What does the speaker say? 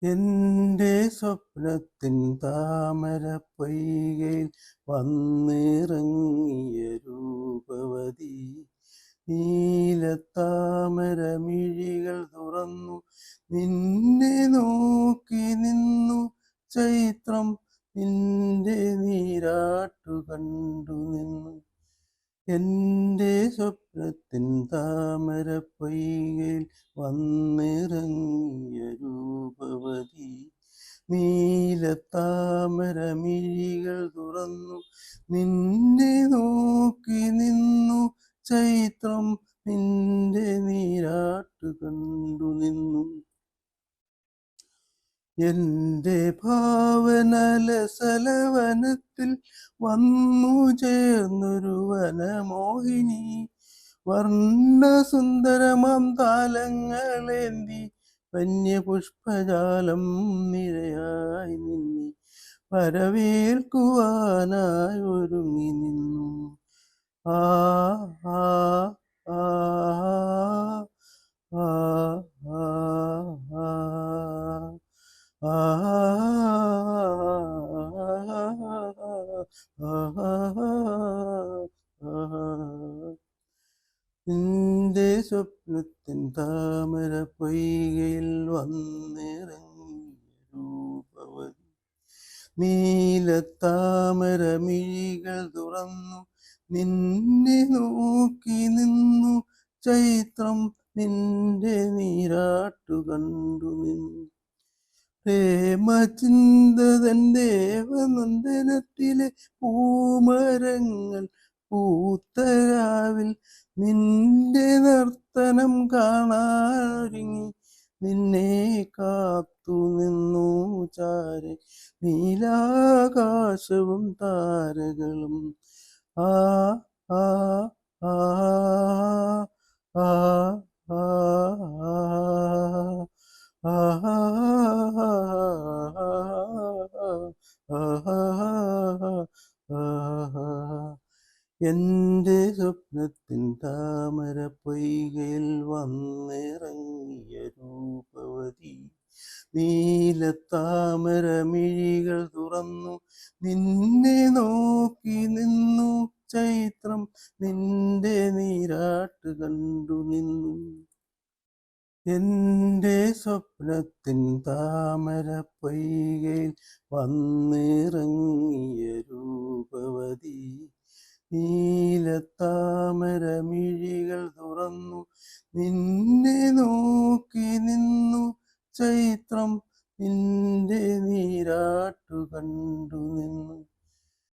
എൻ്റെ സ്വപ്നത്തിൻ താമരപ്പൊയ്കയിൽ വന്നിറങ്ങിയ രൂപവതി നീലത്താമരമിഴികൾ തുറന്നു നിന്നെ നോക്കി നിന്നു ചൈത്രം നിന്റെ നീരാട്ടു കണ്ടു നിന്നു. എൻ്റെ സ്വപ്നത്തിൻ താമരപ്പൊയ്കയിൽ വന്നിറങ്ങിയ രൂപവതി നീലത്താമരമിഴികൾ തുറന്നു നിന്നെ നോക്കി നിന്നു ചൈത്രം നിന്റെ നീരാട്ടു കണ്ടു നിന്നു. എൻ്റെ ഭാവനലസലവനത്തിൽ വന്നു ചേർന്നൊരു വനമോഹിനി വർണ്ണസുന്ദരമാം താലങ്ങളേന്തി വന്യപുഷ്പജാലം നിരയായി നിന്നി വരവേൽക്കുവാനായി ഒരുങ്ങി നിന്നു. ആ ആ ആ ആ ആ നിന്റെ സ്വപ്നത്തിൻ താമരപ്പൊയ്കയിൽ വന്നിറങ്ങിയ രൂപവതി നീലത്താമരമിഴികൾ തുറന്നു നിന്നെ നോക്കി നിന്നു ചൈത്രം നിന്റെ നീരാട്ടു കണ്ടു നിന്നു. പ്രേമചിന്തതൻ ദേവനന്ദനത്തിലെ പൂമരങ്ങൾ പൂത്തരാവിൽ നിന്റെ നർത്തനം കാണാനൊരുങ്ങി നിന്നെ കാത്തു നിന്നു ചാരെ നീലാകാശവും താരകളും. ആ ആ ആ ആ ആ എൻ്റെ സ്വപ്നത്തിൻ താമരപ്പൊയ്കയിൽ വന്നിറങ്ങിയ രൂപവതി നീലത്താമരമിഴികൾ തുറന്നു നിന്നെ നോക്കി നിന്നു ചൈത്രം നിന്റെ നീരാട്ട് കണ്ടു നിന്നു. എൻ്റെ സ്വപ്നത്തിൻ താമരപ്പൊയ്കയിൽ വന്നിറങ്ങിയ രൂപവതി നീലത്താമരമിഴികൾ തുറന്നു നിന്നെ നോക്കി നിന്നു ചൈത്രം നിന്റെ നീരാട്ടു കണ്ടു നിന്നു.